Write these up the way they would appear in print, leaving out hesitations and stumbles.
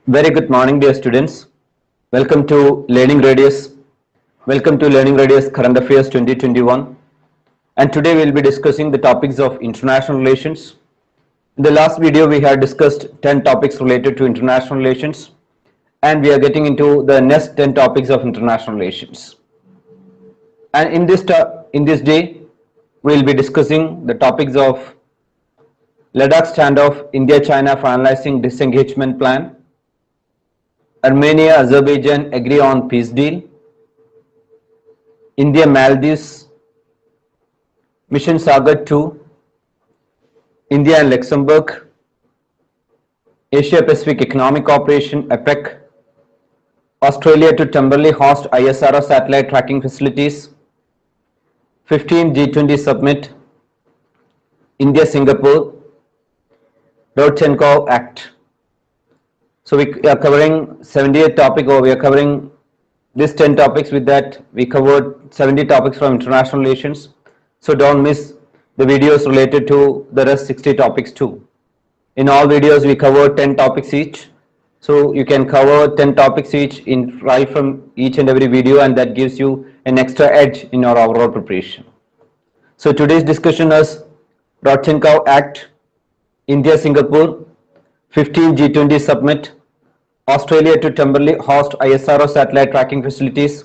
Very good morning, dear students. Welcome to Learning Radius. Welcome to Learning Radius Current Affairs 2021. And today we will be discussing the topics of international relations. In the last video, we had discussed 10 topics related to international relations, and we are getting into the next 10 topics of international relations. And in this day, we will be discussing the topics of Ladakh standoff, India-China finalizing disengagement plan, Armenia, Azerbaijan agree on peace deal, India, Maldives, Mission Sagar 2, India and Luxembourg, Asia Pacific Economic Cooperation APEC, Australia to temporarily host ISRO satellite tracking facilities, 15 G20 summit, India, Singapore, Rodchenkov Act. So we are covering 78 topic, or we are covering these 10 topics. With that, we covered 70 topics from international relations. So don't miss the videos related to the rest 60 topics too. In all videos, we cover 10 topics each. So you can cover 10 topics each in right from each and every video, and that gives you an extra edge in your overall preparation. So today's discussion is Rodchenkov Act, India, Singapore, 15 G20 summit, Australia to temporarily host ISRO satellite tracking facilities,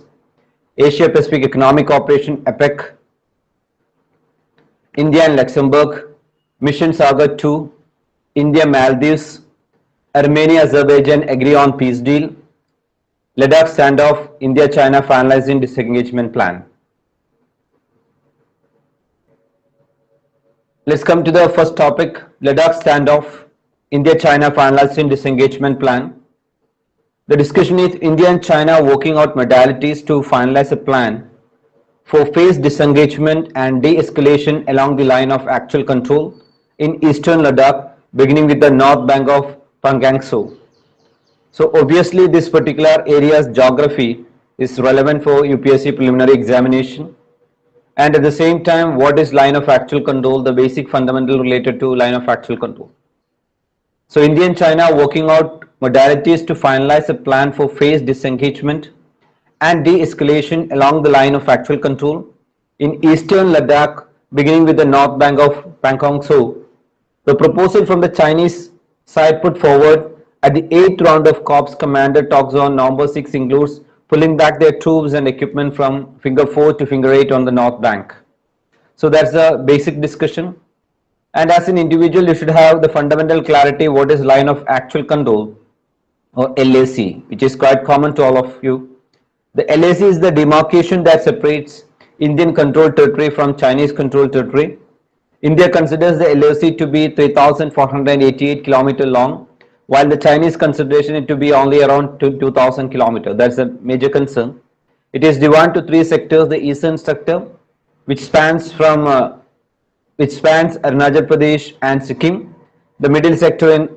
Asia Pacific Economic Cooperation APEC, India and Luxembourg, Mission Sagar 2, India, Maldives, Armenia, Azerbaijan agree on peace deal, Ladakh standoff, India, China finalizing disengagement plan. Let's come to the first topic, Ladakh standoff, India, China finalizing disengagement plan. The discussion is India and China working out modalities to finalize a plan for phased disengagement and de-escalation along the line of actual control in eastern Ladakh, beginning with the north bank of Pangong Tso. So obviously this particular area's geography is relevant for UPSC Preliminary Examination, and at the same time, what is line of actual control, the basic fundamental related to line of actual control. So India and China working out modalities to finalize a plan for phased disengagement and de-escalation along the line of actual control in eastern Ladakh, beginning with the north bank of Pangong Tso. The proposal from the Chinese side put forward at the 8th round of Corps Commander talks on November 6 includes pulling back their troops and equipment from Finger 4 to Finger 8 on the north bank. So that's the basic discussion. And as an individual, you should have the fundamental clarity what is line of actual control, or LAC, which is quite common to all of you. The LAC is the demarcation that separates Indian controlled territory from Chinese controlled territory. India considers the LAC to be 3,488 km long, while the Chinese consideration it to be only around 2,000 km. That's a major concern. It is divided to three sectors: the eastern sector, which spans Arunachal Pradesh and Sikkim, the middle sector in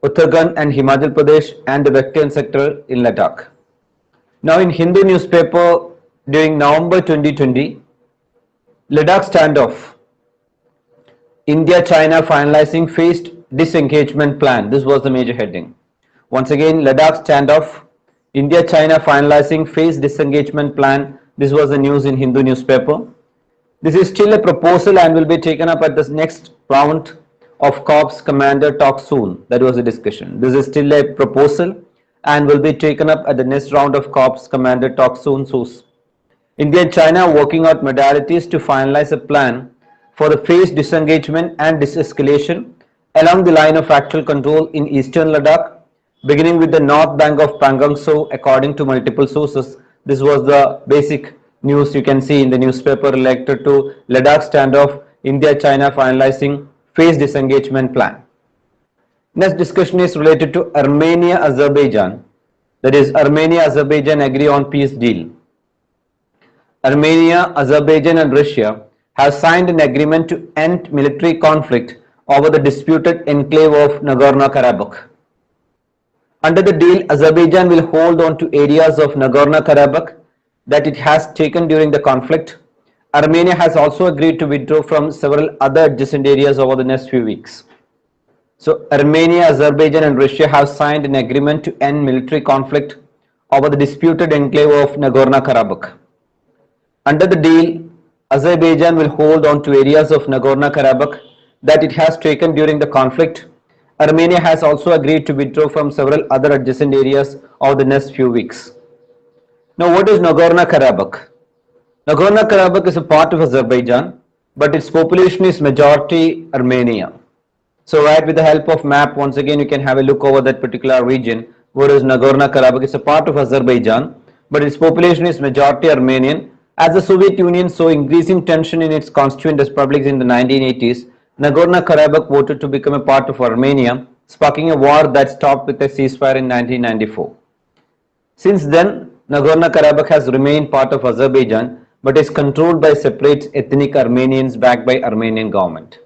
Uttarakhand and Himachal Pradesh, and the western sector in Ladakh. Now in Hindu newspaper during November 2020, Ladakh standoff, India-China finalizing phased disengagement plan. This was the major heading. Once again, Ladakh standoff, India-China finalizing phased disengagement plan. This was the news in Hindu newspaper. This is still a proposal and will be taken up at the next round of Corps Commander talks soon. That was the discussion. This is still a proposal and will be taken up at the next round of Corps Commander talks soon. India and China are working out modalities to finalize a plan for the phased disengagement and de-escalation along the line of actual control in eastern Ladakh, beginning with the north bank of Pangong Tso, according to multiple sources. This was the basic news you can see in the newspaper related to Ladakh standoff, India-China finalizing phased disengagement plan. Next discussion is related to Armenia-Azerbaijan. That is, Armenia-Azerbaijan agree on peace deal. Armenia, Azerbaijan and Russia have signed an agreement to end military conflict over the disputed enclave of Nagorno-Karabakh. Under the deal, Azerbaijan will hold on to areas of Nagorno-Karabakh that it has taken during the conflict. Armenia has also agreed to withdraw from several other adjacent areas over the next few weeks. So Armenia, Azerbaijan and Russia have signed an agreement to end military conflict over the disputed enclave of Nagorno-Karabakh. Under the deal, Azerbaijan will hold on to areas of Nagorno-Karabakh that it has taken during the conflict. Armenia has also agreed to withdraw from several other adjacent areas over the next few weeks. Now, what is Nagorno-Karabakh? Nagorno-Karabakh is a part of Azerbaijan, but its population is majority Armenia. So, right, with the help of map, once again you can have a look over that particular region. What is Nagorno-Karabakh? It's a part of Azerbaijan, but its population is majority Armenian. As the Soviet Union saw increasing tension in its constituent republics in the 1980s, Nagorno-Karabakh voted to become a part of Armenia, sparking a war that stopped with a ceasefire in 1994. Since then, Nagorno-Karabakh has remained part of Azerbaijan, but is controlled by separate ethnic Armenians backed by Armenian government.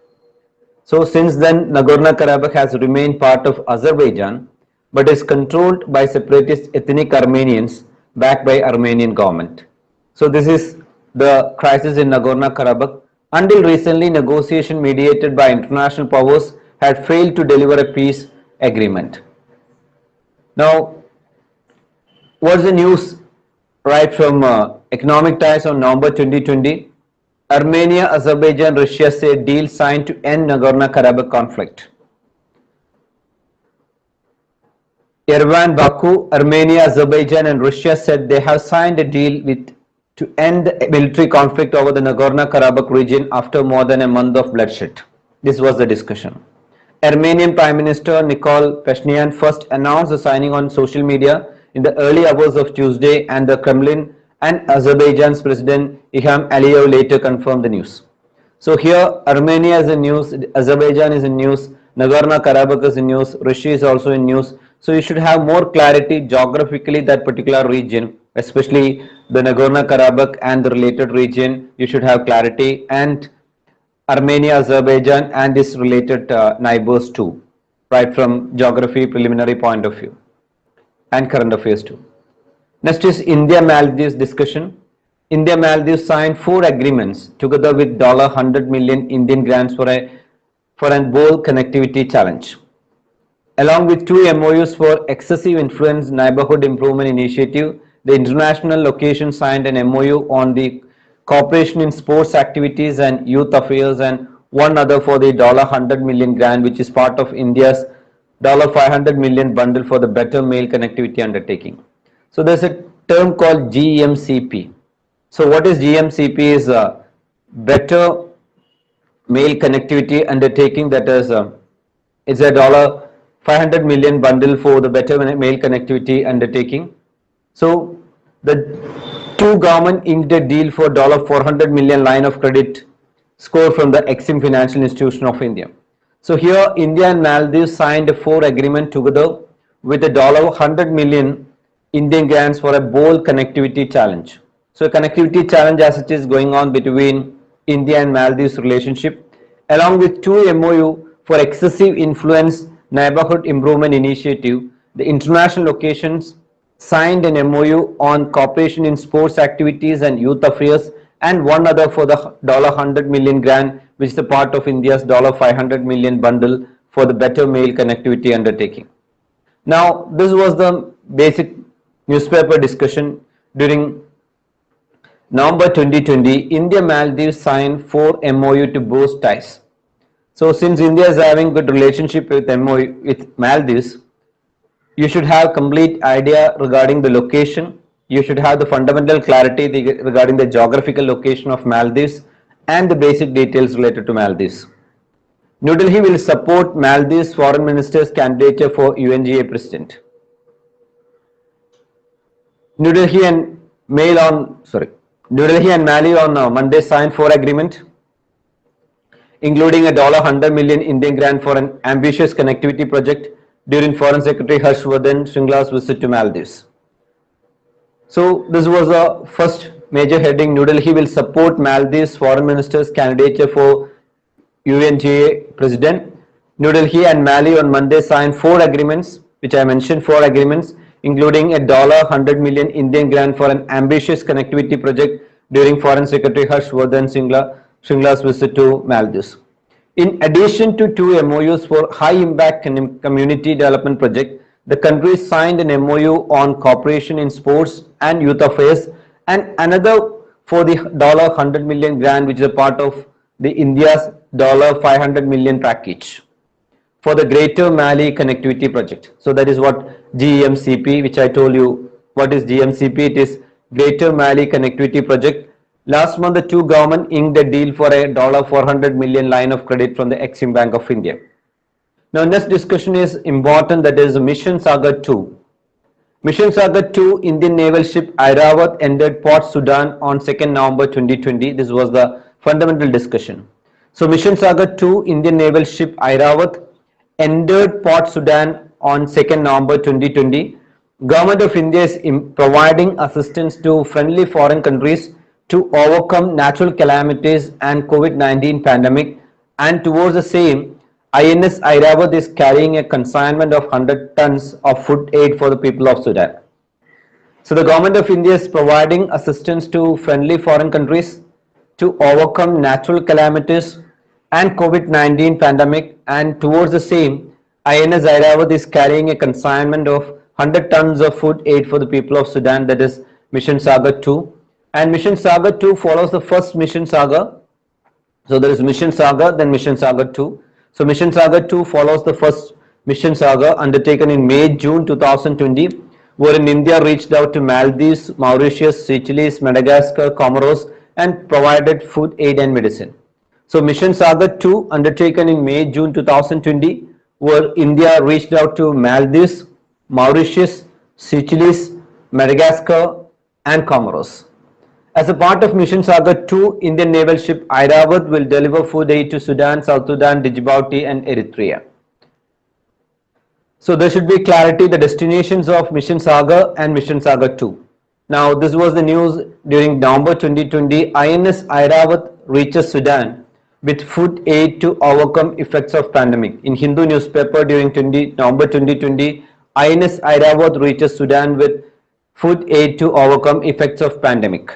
So since then, Nagorno-Karabakh has remained part of Azerbaijan, but is controlled by separatist ethnic Armenians backed by Armenian government. So this is the crisis in Nagorno-Karabakh. Until recently, negotiation mediated by international powers had failed to deliver a peace agreement. Now, what's the news right from Economic Times on November 2020? Armenia, Azerbaijan, Russia say deal signed to end Nagorno-Karabakh conflict. Yerevan, Baku, Armenia, Azerbaijan and Russia said they have signed a deal to end the military conflict over the Nagorno-Karabakh region after more than a month of bloodshed. This was the discussion. Armenian Prime Minister Nikol Pashinyan first announced the signing on social media in the early hours of Tuesday, and the Kremlin and Azerbaijan's President Ilham Aliyev later confirmed the news. So here Armenia is in news, Azerbaijan is in news, Nagorno-Karabakh is in news, Russia is also in news. So you should have more clarity geographically that particular region, especially the Nagorno-Karabakh and the related region, you should have clarity, and Armenia, Azerbaijan and its related neighbors too, right from geography preliminary point of view and current affairs too. Next is India-Maldives discussion. India-Maldives signed 4 agreements together with $100 million Indian grants for a bowl connectivity challenge, along with 2 MOUs for excessive influence neighborhood improvement initiative. The international location signed an MOU on the cooperation in sports activities and youth affairs, and one other for the $100 million grant, which is part of India's $500 million bundle for the Better Mail Connectivity undertaking. So there's a term called GMCP. So what is GMCP? Is a Better Mail Connectivity undertaking, that is it's a $500 million bundle for the Better Mail Connectivity undertaking. So the 2 government inked a deal for $400 million line of credit score from the Exim Financial Institution of India. So here India and Maldives signed a 4 agreement together with a $100 million Indian grants for a bowl connectivity challenge. So a connectivity challenge as it is going on between India and Maldives relationship, along with 2 MOU for excessive influence neighborhood improvement initiative. The international locations signed an MOU on cooperation in sports activities and youth affairs, and one other for the $100 million grant, which is the part of India's $500 million bundle for the Better Mail Connectivity undertaking. Now, this was the basic newspaper discussion during November 2020. India-Maldives signed 4 MOU to boost ties. So, since India is having good relationship with Maldives, you should have complete idea regarding the location. You should have the fundamental clarity regarding the geographical location of Maldives and the basic details related to Maldives. New Delhi will support Maldives Foreign Minister's candidature for UNGA President. New Delhi and Mali on Monday signed 4 agreements, including a $100 million Indian grant for an ambitious connectivity project during Foreign Secretary Harshvardhan Shringla's visit to Maldives. So this was the first major heading. New Delhi will support Maldives Foreign Minister's candidature for UNGA President. New Delhi and Mali on Monday signed 4 agreements, which I mentioned, 4 agreements, including a $100 million Indian grant for an ambitious connectivity project during Foreign Secretary Harshvardhan Shringla's visit to Maldives. In addition to two MOUs for high-impact community development project, the countries signed an MOU on cooperation in sports and youth affairs and another for the $100 million grant, which is a part of the India's $500 million package for the Greater Mali Connectivity Project. So that is what GMCP, which I told you. What is GMCP? It is Greater Mali Connectivity Project. Last month, the two governments inked a deal for a $400 million line of credit from the Exim Bank of India. Now, next discussion is important, that is Mission Sagar 2. Mission Sagar 2 Indian naval ship Airawat entered Port Sudan on 2nd November 2020. This was the fundamental discussion. So, Mission Sagar 2 Indian naval ship Airawat entered Port Sudan on 2nd November 2020. Government of India is providing assistance to friendly foreign countries to overcome natural calamities and COVID-19 pandemic, and towards the same, INS Airawat is carrying a consignment of 100 tons of food aid for the people of Sudan. So the government of India is providing assistance to friendly foreign countries to overcome natural calamities and COVID-19 pandemic, and towards the same, INS Airawat is carrying a consignment of 100 tons of food aid for the people of Sudan, that is Mission Sagar 2. And Mission Sagar 2 follows the first Mission Sagar. So there is Mission Sagar, then Mission Sagar 2. So Mission Sagar 2 follows the first Mission Sagar undertaken in May-June 2020, wherein India reached out to Maldives, Mauritius, Seychelles, Madagascar, Comoros and provided food aid and medicine. So Mission Sagar 2 undertaken in May-June 2020, where India reached out to Maldives, Mauritius, Seychelles, Madagascar and Comoros. As a part of Mission Sagar 2, Indian naval ship Airawat will deliver food aid to Sudan, South Sudan, Djibouti and Eritrea. So there should be clarity, the destinations of Mission Sagar and Mission Sagar 2. Now this was the news during November 2020. INS Airawat reaches Sudan with food aid to overcome effects of pandemic. In Hindu newspaper during November 2020, INS Airawat reaches Sudan with food aid to overcome effects of pandemic.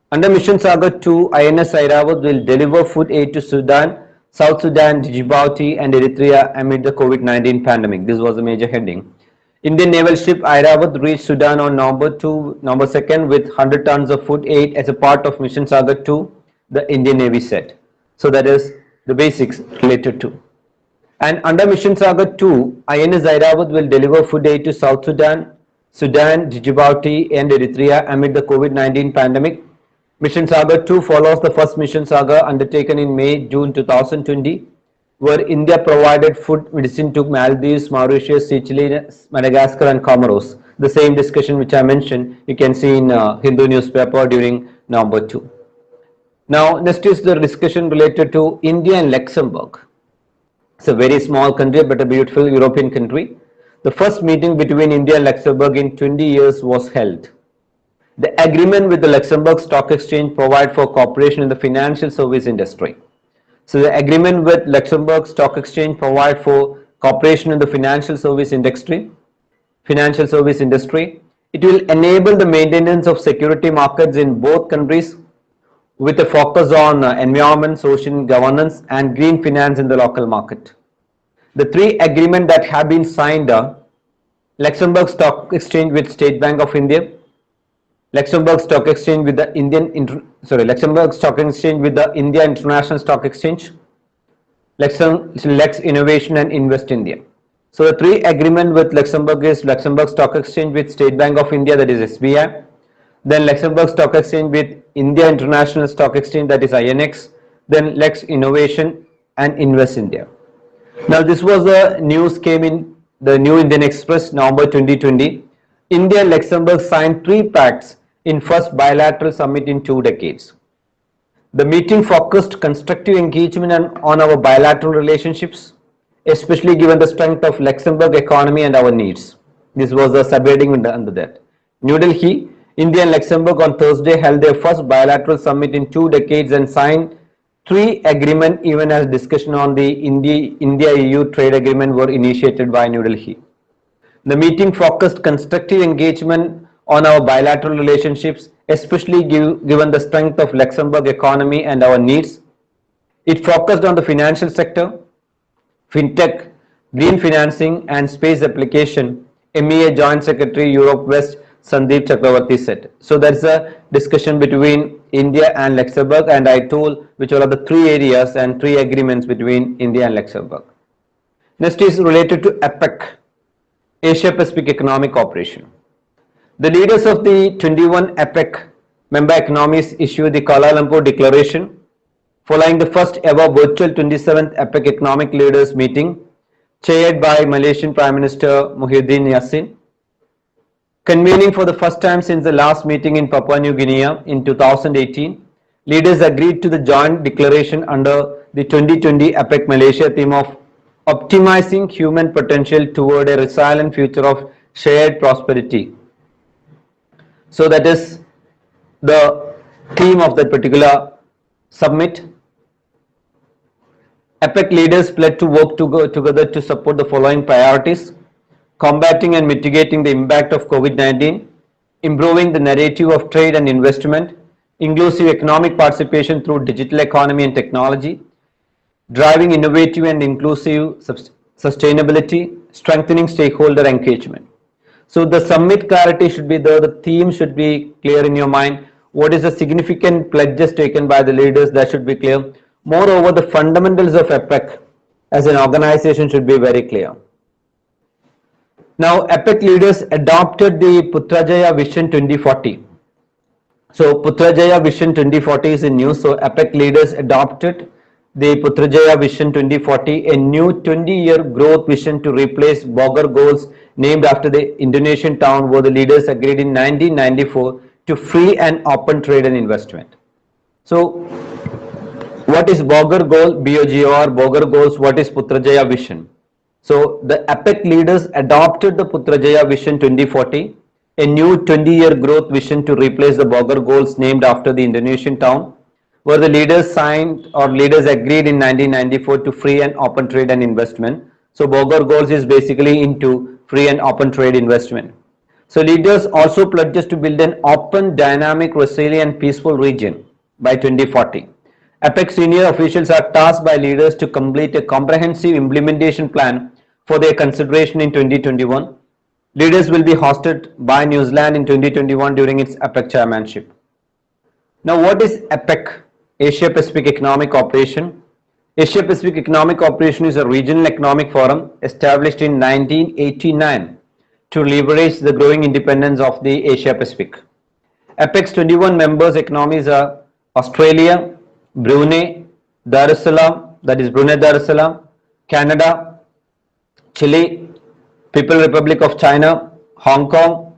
Under Mission Sagar 2, INS Airawat will deliver food aid to Sudan, South Sudan, Djibouti and Eritrea amid the COVID-19 pandemic. This was a major heading. Indian naval ship Airawat reached Sudan on November 2nd with 100 tons of food aid as a part of Mission Sagar 2, the Indian Navy said. So that is the basics related to. And under Mission Sagar 2, INS Airawat will deliver food aid to South Sudan, Djibouti and Eritrea amid the COVID-19 pandemic. Mission Sagar 2 follows the first Mission Sagar undertaken in May-June 2020, where India provided food medicine to Maldives, Mauritius, Seychelles, Madagascar and Comoros. The same discussion which I mentioned, you can see in Hindu newspaper during November 2. Now next is the discussion related to India and Luxembourg. It's a very small country but a beautiful European country. The first meeting between India and Luxembourg in 20 years was held. The agreement with the Luxembourg Stock Exchange provide for cooperation in the financial service industry. So the agreement with Luxembourg Stock Exchange provide for cooperation in the financial service industry. It will enable the maintenance of security markets in both countries with a focus on environment, social governance and green finance in the local market. The three agreements that have been signed are Luxembourg Stock Exchange with State Bank of India, Luxembourg Stock Exchange with the Luxembourg Stock Exchange with the India International Stock Exchange, Lex Innovation and Invest India. So the three agreement with Luxembourg is Luxembourg Stock Exchange with State Bank of India, that is SBI, then Luxembourg Stock Exchange with India International Stock Exchange, that is INX, then Lex Innovation and Invest India. Now this was the news came in the New Indian Express November 2020. India and Luxembourg signed 3 pacts in first bilateral summit in 2 decades. The meeting focused constructive engagement on our bilateral relationships, especially given the strength of Luxembourg economy and our needs. This was the subheading under that. New Delhi, India and Luxembourg on Thursday held their first bilateral summit in 2 decades and signed 3 agreements even as discussion on the India-EU trade agreement were initiated by New Delhi. The meeting focused constructive engagement on our bilateral relationships, especially given the strength of Luxembourg economy and our needs. It focused on the financial sector, fintech, green financing and space application. MEA Joint Secretary Europe West Sandeep Chakravarti said. So that's a discussion between India and Luxembourg, and I told which are the three areas and three agreements between India and Luxembourg. Next is related to APEC, Asia Pacific Economic Cooperation. The leaders of the 21 APEC member economies issued the Kuala Lumpur Declaration following the first ever virtual 27th APEC Economic Leaders meeting chaired by Malaysian Prime Minister Muhyiddin Yassin. Convening for the first time since the last meeting in Papua New Guinea in 2018, leaders agreed to the joint declaration under the 2020 APEC Malaysia theme of optimizing human potential toward a resilient future of shared prosperity. So that is the theme of that particular summit. APEC leaders pledged to work together to support the following priorities: combating and mitigating the impact of COVID-19, improving the narrative of trade and investment, inclusive economic participation through digital economy and technology, driving innovative and inclusive sustainability, strengthening stakeholder engagement. So the summit clarity should be there, the theme should be clear in your mind. What is the significant pledges taken by the leaders, that should be clear. Moreover, the fundamentals of APEC as an organization should be very clear. Now, APEC leaders adopted the Putrajaya Vision 2040. So, Putrajaya Vision 2040 is in news. So, APEC leaders adopted the Putrajaya Vision 2040, a new 20-year growth vision to replace Bogor goals named after the Indonesian town where the leaders agreed in 1994 to free and open trade and investment. So, what is Bogor goal? BOGOR, Bogor goals. What is Putrajaya Vision? So, the APEC leaders adopted the Putrajaya Vision 2040, a new 20-year growth vision to replace the Bogor goals named after the Indonesian town, where the leaders signed or leaders agreed in 1994 to free and open trade and investment. So, Bogor goals is basically into free and open trade investment. So, leaders also pledged to build an open, dynamic, resilient, peaceful region by 2040. APEC senior officials are tasked by leaders to complete a comprehensive implementation plan for their consideration in 2021. Leaders will be hosted by New Zealand in 2021 during its APEC chairmanship. Now, what is APEC? Asia Pacific Economic Cooperation. Asia Pacific Economic Cooperation is a regional economic forum established in 1989 to leverage the growing independence of the Asia Pacific. APEC's 21 members economies are Australia, Brunei, Dar es Salaam, that is Brunei Darussalam, Canada, Chile, People's Republic of China, Hong Kong,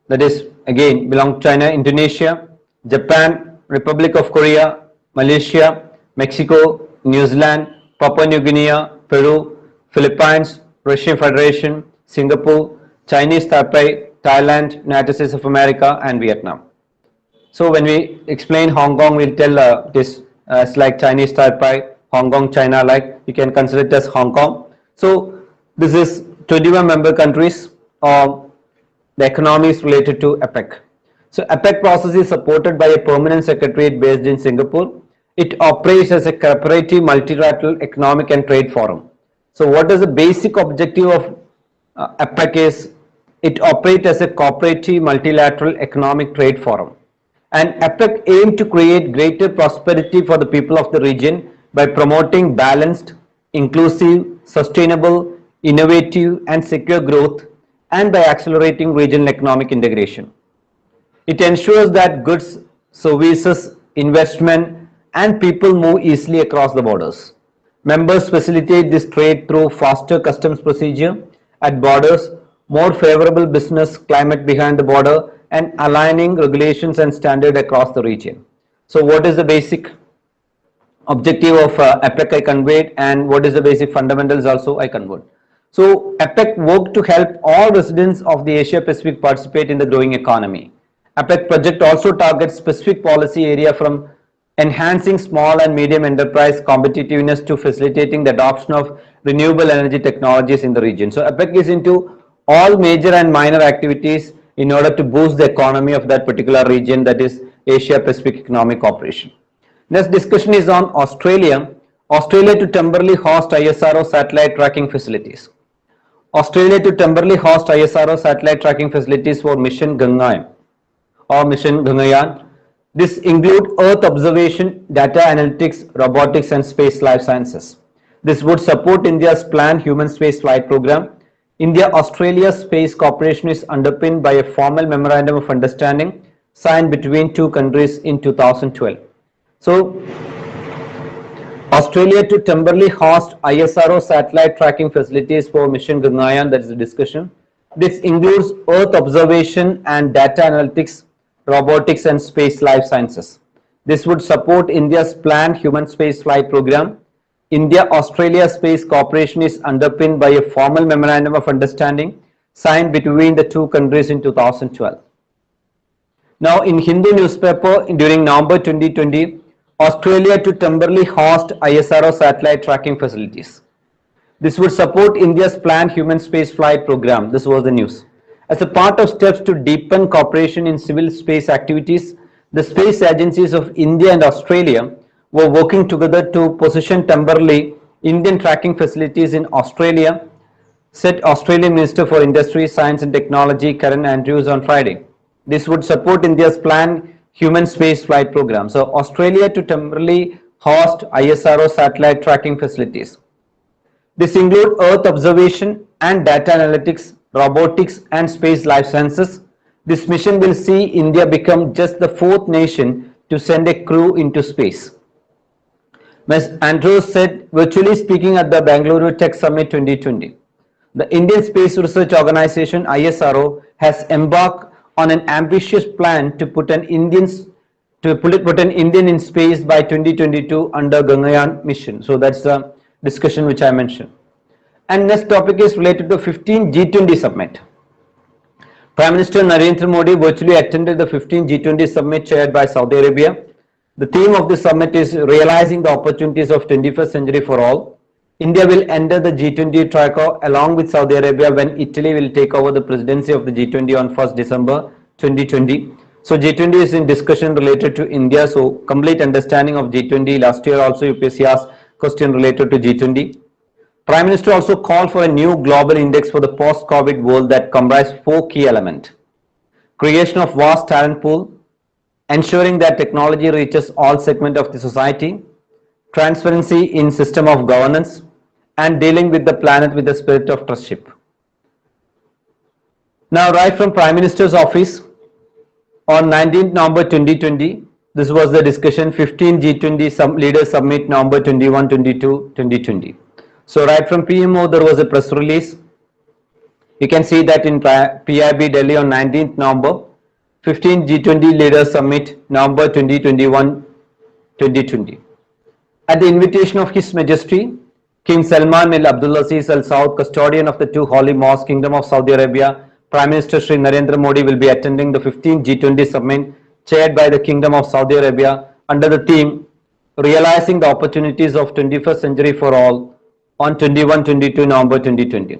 that is again belong to China, Indonesia, Japan, Republic of Korea, Malaysia, Mexico, New Zealand, Papua New Guinea, Peru, Philippines, Russian Federation, Singapore, Chinese Taipei, Thailand, United States of America and Vietnam. So when we explain Hong Kong, we'll tell this as like Chinese Taipei, Hong Kong, China, like you can consider it as Hong Kong. So this is 21 member countries of the economies related to APEC. So APEC process is supported by a permanent secretariat based in Singapore. It operates as a cooperative multilateral economic and trade forum. So what is the basic objective of APEC is it operates as a cooperative multilateral economic trade forum. And APEC aims to create greater prosperity for the people of the region by promoting balanced, inclusive, sustainable, innovative and secure growth and by accelerating regional economic integration. It ensures that goods, services, investment and people move easily across the borders. Members facilitate this trade through faster customs procedure at borders, more favorable business climate behind the border and aligning regulations and standards across the region. So what is the basic objective of APEC I conveyed, and what is the basic fundamentals also I conveyed. So APEC worked to help all residents of the Asia Pacific participate in the growing economy. APEC project also targets specific policy area from enhancing small and medium enterprise competitiveness to facilitating the adoption of renewable energy technologies in the region. So APEC is into all major and minor activities in order to boost the economy of that particular region, that is Asia Pacific Economic Cooperation. Next discussion is on Australia. Australia to temporarily host ISRO satellite tracking facilities. Australia to temporarily host ISRO satellite tracking facilities for mission Gangayaan or mission Gangayaan. This include Earth observation, data analytics, robotics and space life sciences. This would support India's planned human space flight program. India-Australia Space Cooperation is underpinned by a formal memorandum of understanding signed between two countries in 2012. So, Australia to temporarily host ISRO satellite tracking facilities for mission Gangayaan, that is the discussion. This includes Earth observation and data analytics, robotics and space life sciences. This would support India's planned human space flight program. India-Australia Space Cooperation is underpinned by a formal memorandum of understanding signed between the two countries in 2012. Now, in Hindu newspaper during November 2020, Australia to temporarily host ISRO satellite tracking facilities. This would support India's planned human space flight program. This was the news. As a part of steps to deepen cooperation in civil space activities, the space agencies of India and Australia were working together to position temporarily Indian tracking facilities in Australia, said Australian Minister for Industry, Science and Technology Karen Andrews on Friday. This would support India's planned human space flight program. So, Australia to temporarily host ISRO satellite tracking facilities. This include Earth observation and data analytics, robotics and space life sciences. This mission will see India become just the fourth nation to send a crew into space. Ms. Andrews said virtually speaking at the Bangalore Tech Summit 2020. The Indian Space Research Organization ISRO has embarked on an ambitious plan to put an Indian in space by 2022 under Gangayaan mission. So that's the discussion which I mentioned. And next topic is related to 15 G20 summit. Prime Minister Narendra Modi virtually attended the 15 G20 summit chaired by Saudi Arabia. The theme of the summit is realizing the opportunities of 21st century for all. India will enter the G20 trico along with Saudi Arabia when Italy will take over the presidency of the G20 on 1st December 2020. So G20 is in discussion related to India. So complete understanding of G20. Last year also UPSC asked question related to G20. Prime Minister also called for a new global index for the post-COVID world that comprised four key elements. Creation of vast talent pool, ensuring that technology reaches all segments of the society, transparency in system of governance, and dealing with the planet with the spirit of trustship. Now, right from Prime Minister's office on 19th November 2020, this was the discussion 15 G20 Leaders Summit November 21, 22, 2020. So right from PMO there was a press release. You can see that in PIB Delhi on 19th November, 15 G20 Leaders Summit November 2021, 2020. At the invitation of His Majesty King Salman bin Abdulaziz Al Saud, custodian of the two holy mosques, Kingdom of Saudi Arabia, Prime Minister Shri Narendra Modi will be attending the 15th G20 Summit chaired by the Kingdom of Saudi Arabia under the theme Realizing the Opportunities of 21st Century for All on 21-22 November 2020.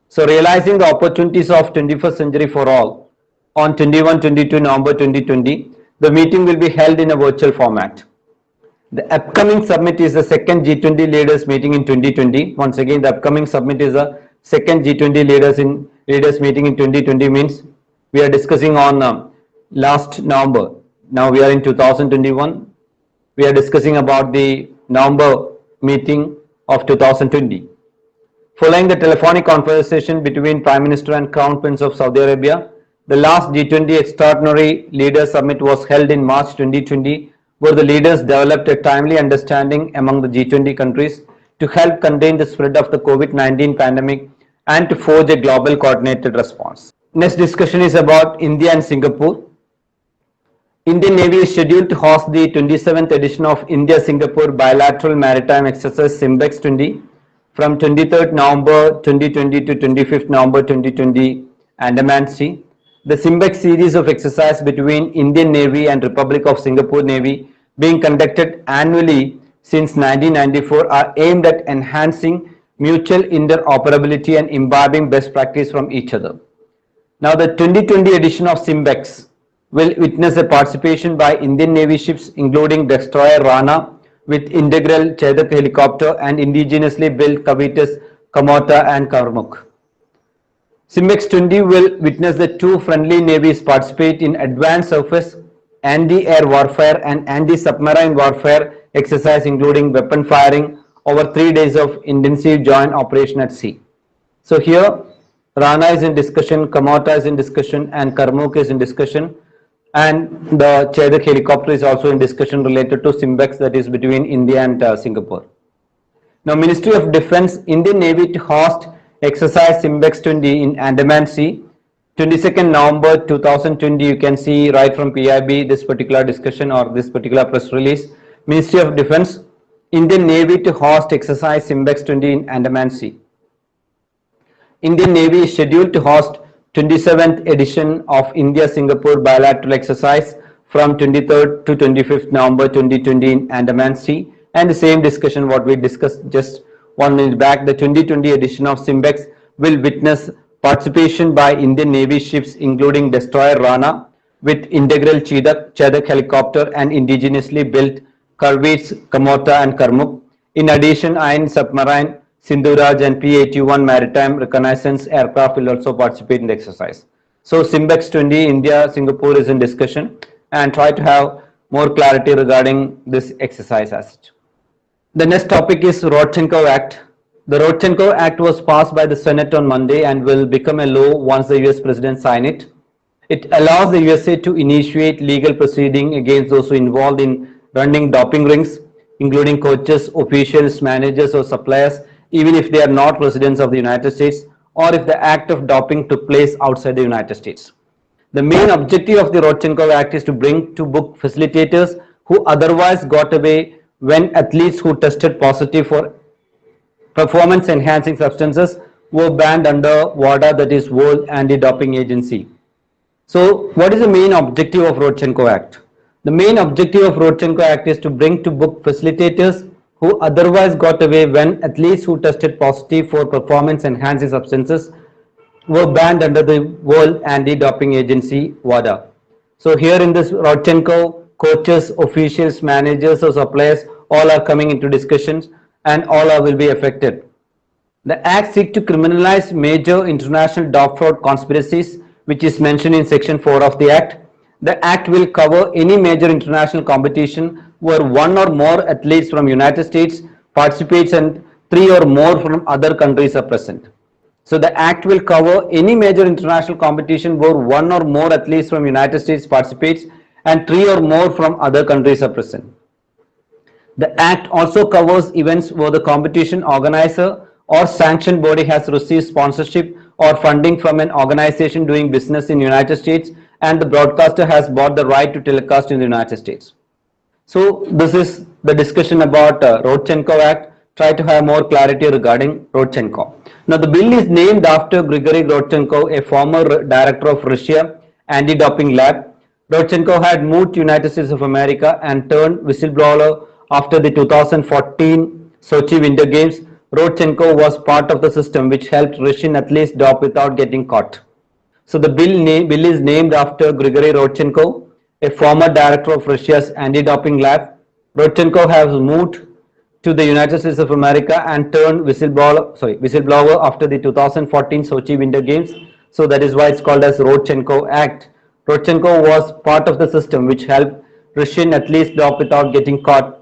So, realizing the opportunities of 21st century for all on 21-22 November 2020, the meeting will be held in a virtual format. The upcoming summit is the second G20 leaders meeting in 2020. Once again, the upcoming summit is the second G20 leaders meeting in 2020 means we are discussing on last November. Now we are in 2021. We are discussing about the November meeting of 2020. Following the telephonic conversation between Prime Minister and Crown Prince of Saudi Arabia, the last G20 Extraordinary Leaders Summit was held in March 2020, where the leaders developed a timely understanding among the G20 countries to help contain the spread of the COVID-19 pandemic and to forge a global coordinated response. Next discussion is about India and Singapore. Indian Navy is scheduled to host the 27th edition of India-Singapore Bilateral Maritime Exercise SIMBEX 20 from 23rd November 2020 to 25th November 2020 Andaman Sea. The SIMBEX series of exercise between Indian Navy and Republic of Singapore Navy being conducted annually since 1994 are aimed at enhancing mutual interoperability and imbibing best practice from each other. Now the 2020 edition of SIMBEX will witness a participation by Indian Navy ships including destroyer Rana with integral Chetak helicopter and indigenously built Kavitas, Kamota and Karmuk. SIMBEX 20 will witness the two friendly navies participate in advanced surface, anti-air warfare and anti-submarine warfare exercise including weapon firing over 3 days of intensive joint operation at sea. So here Rana is in discussion, Kamota is in discussion and Karmuk is in discussion, and the Chetak helicopter is also in discussion related to SIMBEX, that is between India and Singapore. Now Ministry of Defence, Indian Navy to host exercise SIMBEX 20 in Andaman Sea. 22nd November 2020, you can see right from PIB this particular discussion or this particular press release. Ministry of Defence, Indian Navy to host exercise SIMBEX 20 in Andaman Sea. Indian Navy is scheduled to host 27th edition of India-Singapore bilateral exercise from 23rd to 25th November 2020 in Andaman Sea. And the same discussion what we discussed just 1 minute back, the 2020 edition of SIMBEX will witness participation by Indian Navy ships including destroyer Rana with integral Chetak helicopter and indigenously built corvettes Kamota and Karmuk. In addition, iron submarine Sindhuraj and P-81 maritime reconnaissance aircraft will also participate in the exercise. So SIMBEX 20 India Singapore is in discussion, and try to have more clarity regarding this exercise as such. The next topic is Rodchenko Act. The Rodchenko Act was passed by the Senate on Monday and will become a law once the US President signs it. It allows the USA to initiate legal proceeding against those who involved in running doping rings, including coaches, officials, managers or suppliers, even if they are not residents of the United States or if the act of doping took place outside the United States. The main objective of the Rodchenko Act is to bring to book facilitators who otherwise got away when athletes who tested positive for performance enhancing substances were banned under WADA, that is World Anti-Doping Agency. So what is the main objective of Rodchenko Act? The main objective of Rodchenko Act is to bring to book facilitators who otherwise got away when athletes who tested positive for performance enhancing substances were banned under the World Anti-Doping Agency WADA. So here in this Rodchenko, coaches, officials, managers or suppliers all are coming into discussions and all will be affected. The Act seeks to criminalize major international dope fraud conspiracies, which is mentioned in Section 4 of the Act. The Act will cover any major international competition where one or more athletes from United States participates and 3 or more from other countries are present. So the Act will cover any major international competition where one or more athletes from United States participates and 3 or more from other countries are present. The Act also covers events where the competition organizer or sanctioned body has received sponsorship or funding from an organization doing business in the United States and the broadcaster has bought the right to telecast in the United States. So this is the discussion about Rodchenko Act. Try to have more clarity regarding Rodchenko. Now the bill is named after Grigory Rodchenko, a former director of Russia anti-doping lab. Rodchenko had moved to United States of America and turned whistleblower after the 2014 Sochi Winter Games. Rodchenko was part of the system which helped Russian athletes dope without getting caught. So the bill is named after Grigory Rodchenko, a former director of Russia's anti-doping lab. Rodchenko has moved to the United States of America and turned whistleblower after the 2014 Sochi Winter Games. So that is why it's called as Rodchenko Act. Rodchenko was part of the system which helped Russian athletes dope without getting caught.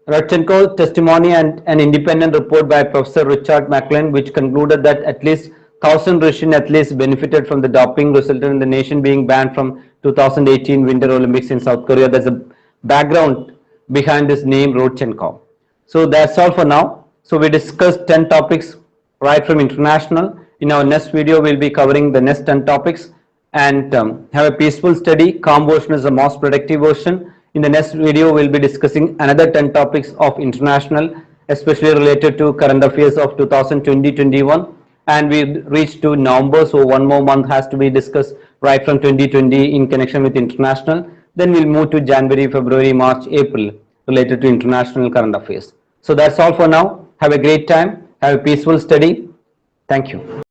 Rodchenko's testimony and an independent report by Professor Richard McLean, which concluded that at least 1,000 Russian athletes benefited from the doping, resulted in the nation being banned from 2018 Winter Olympics in South Korea. There's a background behind this name Rodchenko. So that's all for now. So we discussed 10 topics right from international. In our next video, we'll be covering the next 10 topics and have a peaceful study. Calm version is the most productive version. In the next video, we'll be discussing another 10 topics of international, especially related to current affairs of 2020-21. And we reached to November, so one more month has to be discussed right from 2020 in connection with international. Then we'll move to January, February, March, April related to international current affairs. So that's all for now. Have a great time. Have a peaceful study. Thank you.